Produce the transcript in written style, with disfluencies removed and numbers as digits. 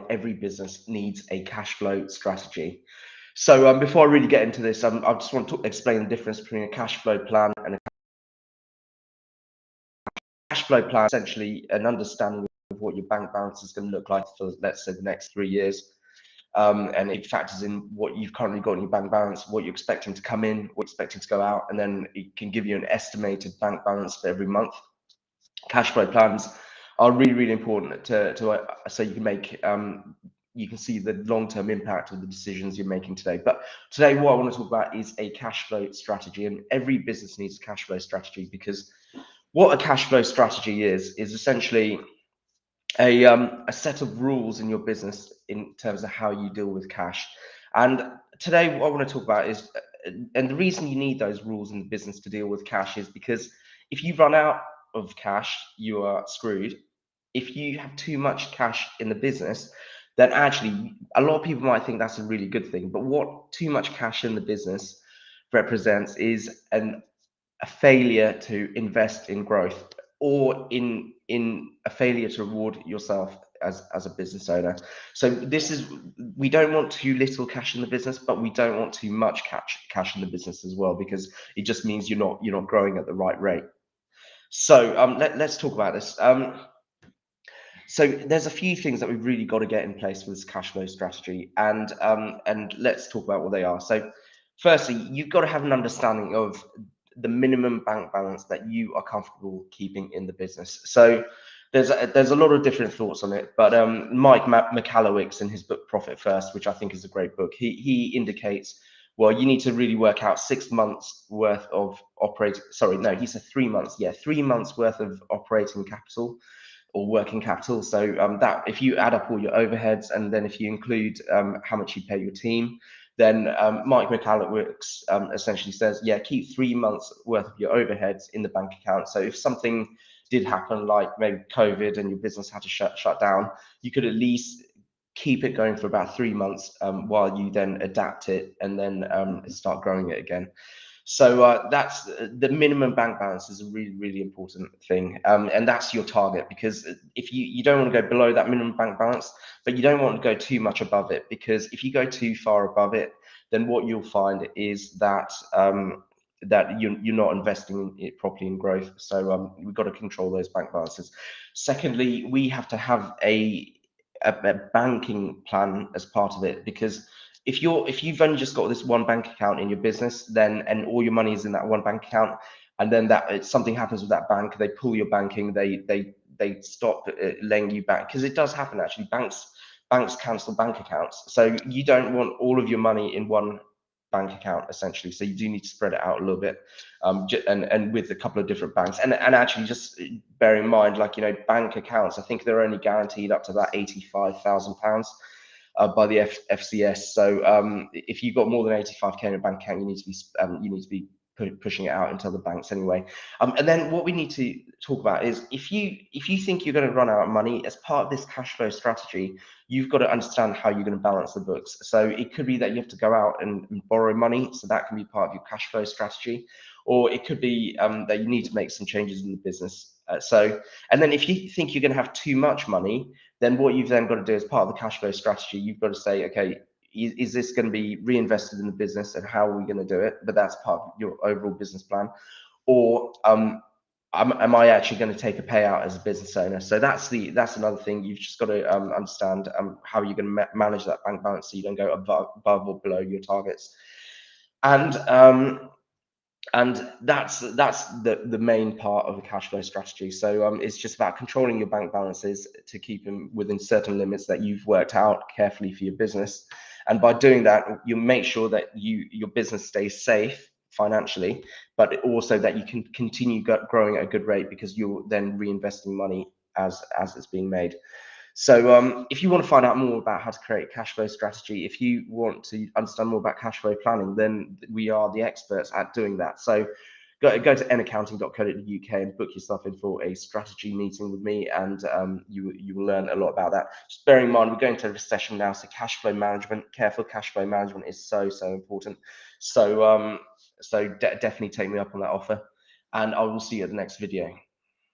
every business needs a cash flow strategy. So before I really get into this, I just want to explain the difference between a cash flow plan and a cash flow plan. Essentially, an understanding of what your bank balance is going to look like for, let's say, the next 3 years. And it factors in what you've currently got in your bank balance, what you're expecting to come in, what you're expecting to go out, and then it can give you an estimated bank balance for every month. Cash flow plans are really, really important so you can make you can see the long-term impact of the decisions you're making today. But today, what I want to talk about is a cash flow strategy, and every business needs a cash flow strategy, because what a cash flow strategy is essentially a set of rules in your business in terms of how you deal with cash. And today, what I want to talk about is, and the reason you need those rules in the business to deal with cash is because if you run out of cash, you are screwed. If you have too much cash in the business, then actually a lot of people might think that's a really good thing. But what too much cash in the business represents is a failure to invest in growth, or in a failure to reward yourself as a business owner. So this is, we don't want too little cash in the business, but we don't want too much cash in the business as well, because it just means you're not growing at the right rate. So let's talk about this. So there's a few things that we've really got to get in place for this cash flow strategy, and let's talk about what they are. So firstly, you've got to have an understanding of the minimum bank balance that you are comfortable keeping in the business. So there's a lot of different thoughts on it, but Mike Michalowicz, in his book Profit First, which I think is a great book, he indicates, well, you need to really work out 6 months worth of operating. Sorry, no, he said 3 months. Yeah, 3 months worth of operating capital or working capital. So that, if you add up all your overheads, and then if you include how much you pay your team, then Mike Michalowicz essentially says, yeah, keep 3 months worth of your overheads in the bank account. So if something did happen, like maybe COVID, and your business had to shut down, you could at least keep it going for about 3 months while you then adapt it and then start growing it again. So that's the minimum bank balance is a really, really important thing, and that's your target, because if you don't want to go below that minimum bank balance, but you don't want to go too much above it, because if you go too far above it, then what you'll find is that that you're not investing it properly in growth. So we've got to control those bank balances. Secondly, we have to have a banking plan as part of it, because if you've only just got this one bank account in your business, then, and all your money is in that one bank account, and then that something happens with that bank, they pull your banking, they stop laying you back, because it does happen actually. Banks cancel bank accounts, so you don't want all of your money in one bank account essentially. So you do need to spread it out a little bit, and with a couple of different banks, and actually just bear in mind, like, bank accounts, I think they're only guaranteed up to about £85,000 by the FCS. So if you've got more than 85k in a bank account, you need to be pushing it out into other banks anyway. And then what we need to talk about is, if you think you're going to run out of money, as part of this cash flow strategy, you've got to understand how you're going to balance the books. So it could be that you have to go out and borrow money, so that can be part of your cash flow strategy, or it could be that you need to make some changes in the business. And then if you think you're going to have too much money, then what you've then got to do as part of the cash flow strategy, you've got to say, okay, is this going to be reinvested in the business, and how are we going to do it? But that's part of your overall business plan. Or am I actually going to take a payout as a business owner? So that's another thing. You've just got to understand how you're going to manage that bank balance, so you don't go above or below your targets. And that's the main part of the cash flow strategy. So it's just about controlling your bank balances to keep them within certain limits that you've worked out carefully for your business. And by doing that, you make sure that your business stays safe financially, but also that you can continue growing at a good rate, because you're then reinvesting money as it's being made. So if you want to find out more about how to create a cash flow strategy, if you want to understand more about cash flow planning, then we are the experts at doing that. So go to naccounting.co.uk and book yourself in for a strategy meeting with me, and you will learn a lot about that. Just bearing in mind, we're going to a recession now, so cash flow management, careful cash flow management is so important. So definitely take me up on that offer, and I will see you at the next video.